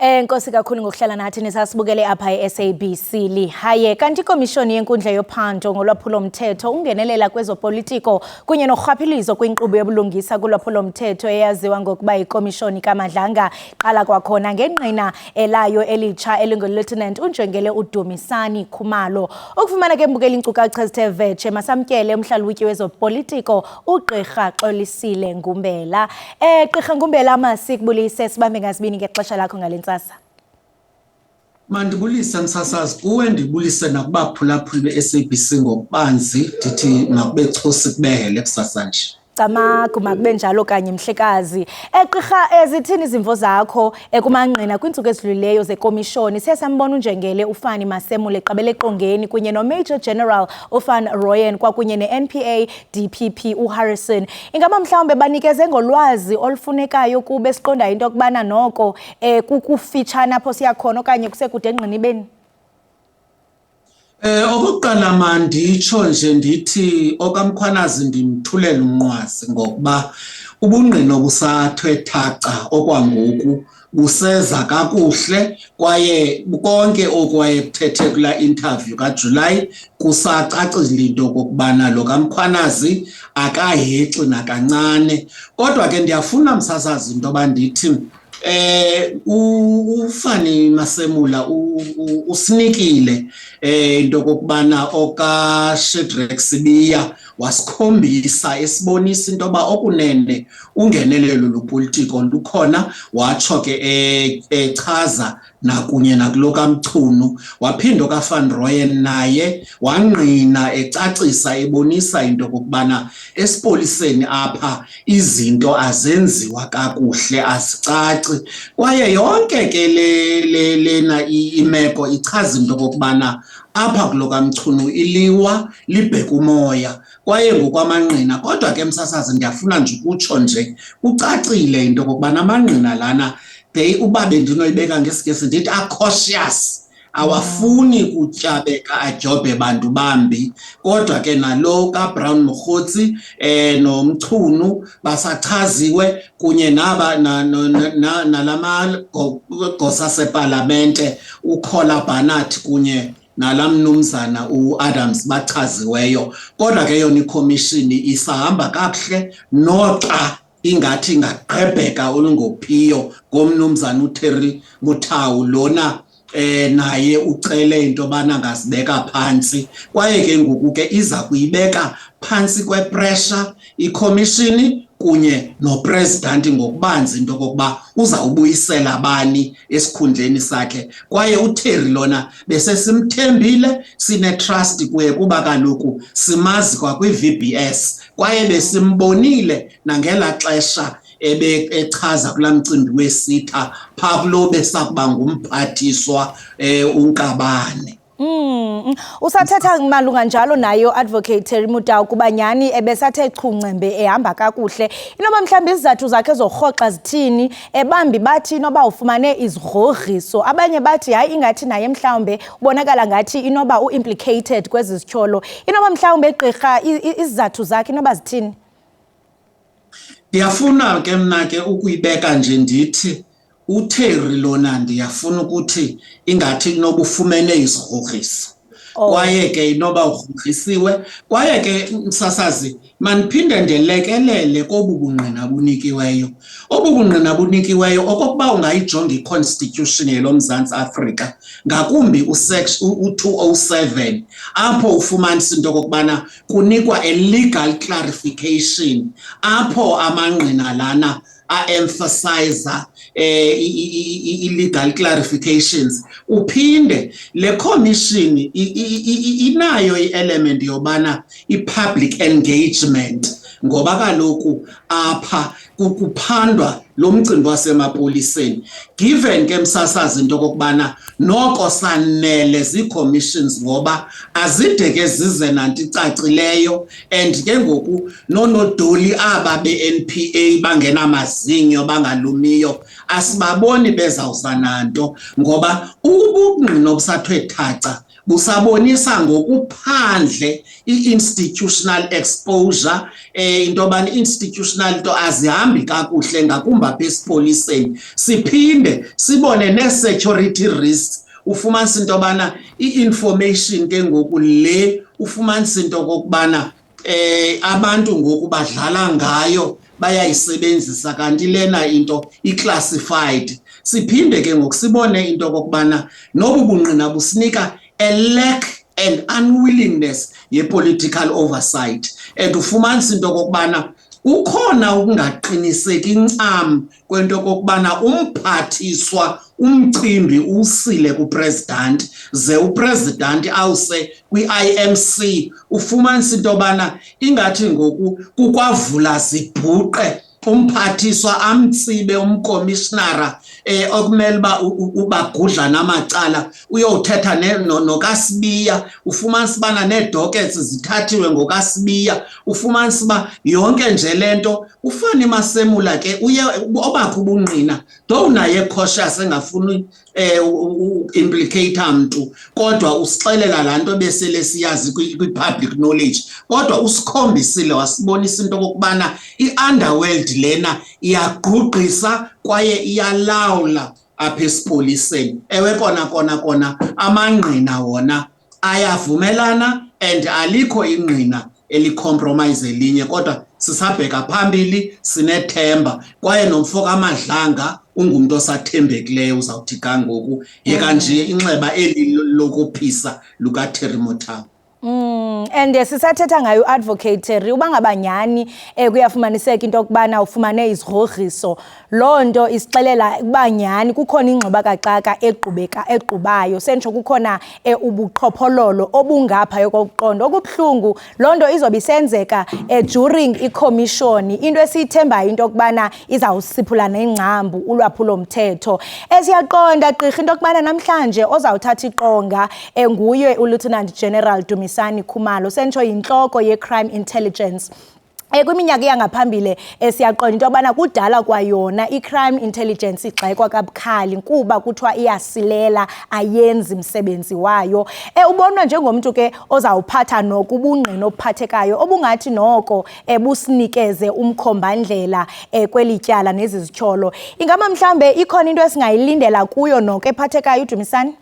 Nkosi kakhulu ngokuhlala nathi nisasibukele apha eSABC lihaye kanti ikomishoni yenkundla yophando ngolwaphulomthetho ungenelela kwezopolitiko kunye norhwaphilizo kwinkqubo yobulungisa kulwaphulomthetho eyaziwa ngokuba ikomishoni kaMadlanga qala kwakhona ngengqina elayo elitsha elingu-Lieutenant uNjengele Udumisani Khumalo. Ukufumana ke mbukeli inkcukacha ezithe vetshe masamkele umhlalutyi wezopolitiko uGqirha Xolisile Ngumbela. Gqirha Ngumbela, masikubulise sibambe ngasibini ngexesha lakho ngalentsasa. Mandibulise msasazi kuwe, ndibulise nakubaphulaphuli be-SABC ngokubanzi, ndithi makube chosi kubehele kusasa nje. Camagu makube njalo kanye mhlekazi. Gqirha, zithini izimvo zakho kumangqina kwintsuku ezidlulileyo zekomishoni? Sesambona uNjengele uFani Masemule eqabele eqongeni kunye noMajor General uFan Rooyen kwakunye ne-NPA DPP uHarrison. Ingaba mhlawumbe banikeze ngolwazi olufunekayo kube siqonda into yokubana noko kukufitshana apho siyakhona okanye kusekude engqinibeni? Okokuqala manditsho nje ndithi okaMkhwanazi ndimthulela umnqwazi ngokuba ubungqina obusathwe thaca okwangoku buseza kakuhle kwaye konke okwayekuthethe kula interview kaJuly kusacacile into kokubana lo kaMkhwanazi akahexi nakancane. Kodwa ke ndiyafuna msasazi into yoba ndithi uFani Masemula usinikile into kokubana okaShadrack Sibiya wasikhombisa esibonisa into yoba okunene ungenelelo lopolitiko lukhona, watsho ke echaza nakunye nakulo kaMchunu, waphinda okaFan Rooyen naye wangqina ecacisa ebonisa into kokubana esipoliseni apha izinto azenziwa kakuhle, azicaci kwaye yonke ke lena imeko ichaza into kokubana apha kulo kaMchunu iliwa libheka umoya kwaye ngokwamangqina. Kodwa ke msasazi ndiyafuna nje ukutsho nje ucacile into kokubana amangqina lana uba bendinoyibeka ngesigesi ndithi cautious, awafuni kutyabeka ajobhe bantu bambi. Kodwa ke nalo kaBrown Mokgotsi noMchunu basachaziwe kunye nalamagosa sepalamente uKhola Barnard kunye nalamnumzana uAdams bachaziweyo. Kodwa ke yona ikomishini isahamba kakuhle noxa ingathi ingaqhebheka olungophiyo ngomnumzana uTerry Mutau lona naye ucele into bana ngazibeka phansi kwaye ke ngoku ke iza kuyibeka phansi kwepressure ikomishini kunye nopresident ngokubanzi into kokuba uzawubuyisela bani esikhundleni sakhe. Kwaye uTerry lona bese simthembile, sine trust kuye kuba kaloku simazi kwa kwi-VBS kwaye besimbonile nangela xesha echaza kula mcimbi wesitha phaa kulo besakuba ngumphathiswa uNkabane. Usathetha malunga njalo nayo advocate Terry Mutau kuba nyhani ebesathe chuncembe ehamba kakuhle. Inoba mhlawumbi izizathu zakhe zorhoxa zithini? Bambi bathi inoba ufumane izigrogriso, abanye bathi hayi ingathi naye mhlawumbe ubonakala ngathi inoba uimplicated kwezi zityholo. Inoba mhlawumbe gqirha izizathu zakhe inoba zithini? Ndiyafuna ke mna ke ukuyibeka nje ndithi uTerry lona ndiyafuna ukuthi ingathi inoba ufumene izigrogriso kwaye ke inoba ugrogrisiwe kwaye ke msasazi maniphinde ndelekelele kobu bungqina bunikiweyo. Obu bungqina bunikiweyo okokuba ungayijonga iconstitution yelo Mzantsi Afrika ngakumbi u207 apho ufumanisa into kokubana kunikwa a legal clarification apho amangqina lana emphasize illegal clarifications. Uphinde le commission inayo i-element yobana i-public engagement ngoba kaloku apha kuphandwa lo mcimbi wasemapoliseni. Given ke msasazi into kokubana noko sanele zii-commissions ngoba azide ke zize nanto icacileyo and ke ngoku nonodoli aba be-NPA bangenamazinyo bangalumiyo asibaboni bezawuza nanto ngoba ubungqina obusathwe thaca busabonisa ngokuphandle i-institutional exposure into yobana institutional into azihambi kakuhle ngakumbi apha esipoliseni. Siphinde sibone ne-security risks, ufumanisa into yobana i-information ke ngoku le ufumanisa into okokubana abantu ngoku badlala ngayo bayayisebenzisa kanti lena into i-classified. Siphinde ke ngoku sibone into okokubana nobu bungqina businika a lack and unwillingness ye-political oversight, and ufumanisa into okokubana ukhona ukungaqiniseki ncam kwento okokubana umphathiswa umcimbi usile kupresident ze upresident awuse kwi-IMC. Ufumanisa into yobana ingathi ngoku kukwavula zibhuqe umphathiswa amtsibe umkomishinara okumele ubagudla namacala uyothetha nokaSibiya. Ufumanisa ubana nee-dockets zithathiwe ngokaSibiya. Ufumanisa uba yonke nje lento uFani Masemula ke uye obakho ubungqina though naye cautious engafuni implicate mntu, kodwa usixelela laa nto besele siyazi kwi-public knowledge, kodwa usikhombisile wasibonisa into okokubana i-underworld lena iyagqugqisa kwaye iyalawula apha esipoliseni. Ewe kona amangqina wona ayavumelana and alikho ingqina elicompromise elinye, kodwa sisabheka phambili sinethemba kwaye nomfo kaMadlanga ungumntu osathembekileyo uzawuthi kangoku yeka nje inxeba eli lokuphisa lukaTerry Motabo. And sisathetha ngayo advocate Terry, uba ngabanyani kuyafumaniseka into okubana ufumane izigrogriso, loo nto isixelela ukuba nyani kukhona ingxoba kaxaka equbayo, sentsho kukhona ubuqhophololo obungapha yokuqonda okubuhlungu. Loo nto izobe isenzeka during i-commission, into esiyithembayo into okubana izawusiphula nengcambu ulwaphulo mthetho. Esiyaqonda gqirha into okubana namhlanje ozawuthatha iqonga nguye uLieutenant General Dumisani Khumalo, sentsho yintloko ye-crime intelligence. Kwiminyaka yangaphambili siyaqonda into yobana kudala kwayona i-crime intelligence igxekwa kabukhali kuba kuthiwa iyasilela ayenzi umsebenzi wayo. Ubonwa njengomntu ke ozawuphatha noko ubungqina obuphathekayo obungathi noko businikeze umkhombandlela kweli tyala nezi zityholo. Ingaba mhlambe ikhona into esingayilindela kuyo noko ephathekayo uDumisani?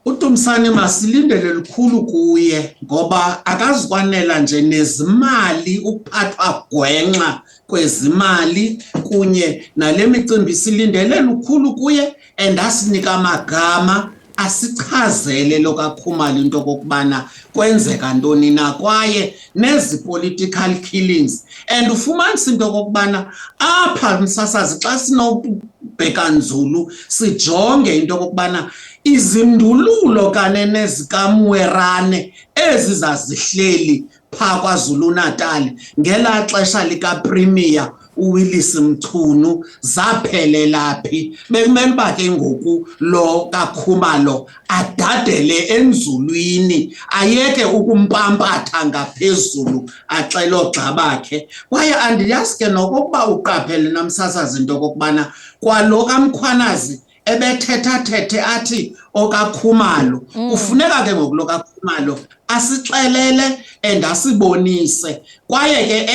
uDumisani masilindele likhulu kuye ngoba akazikwanela nje nezimali, ukuphathwa gwenxa kwezimali kunye nale micimbi silindele likhulu kuye, and asinika amagama asichazele lokaKhumalo into okokubana kwenzeka ntoni na kwaye nezi political killings. And ufumanisa into okokubana apha msasazi xa sinobheka nzulu sijonge into okokubana izindululo kanene zikaMwerane ezizazihleli phaa KwaZulu Natal ngelaa xesha likaPremier uWillis Mchunu zaphelela phi. Bekumele uba ke ngoku lo kaKhumalo adadele enzulwini, ayeke ukumpampatha ngaphezulu axele oogxa bakhe. Kwaye andiyazi ke nokokuba uqaphele namsasazi into okokubana kwalo kaMkhwanazi ebethetha athi okaKhumalo kufuneka ke ngoku lo kaKhumalo asixelele and asibonise. Kwaye ke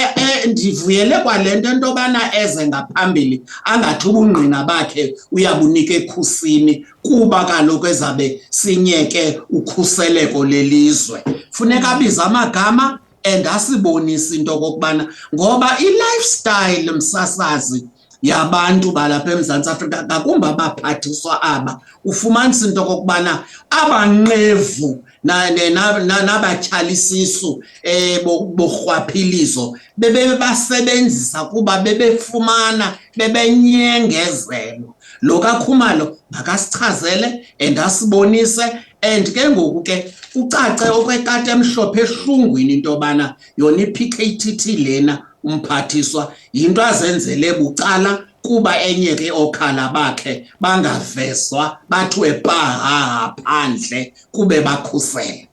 ndivuyele kwalento into yobana eze ngaphambili angathi ubungqina bakhe uyabunika ekhusini kuba kaloku ezabe sinyeke ukhuseleko lelizwe. Funeka abize amagama and asibonise into okokubana ngoba i-lifestyle msasazi yabantu balapha eMzantsi Afrika ngakumbi abaphathiswa aba, ufumanisa into okokubana abanqevu nabatyhalisisu borhwaphilizo bebebasebenzisa kuba bebefumana bebenyengezelo. Lo kaKhumalo makasichazele and asibonise, and ke ngoku ke ucace okwekati emhlophe ehlungwini into yobana yona i-PKTT lena umphathiswa yinto azenzele bucala kuba enye ke okhala bakhe bangavezwa bathiwe paha phandle kube bakhusela.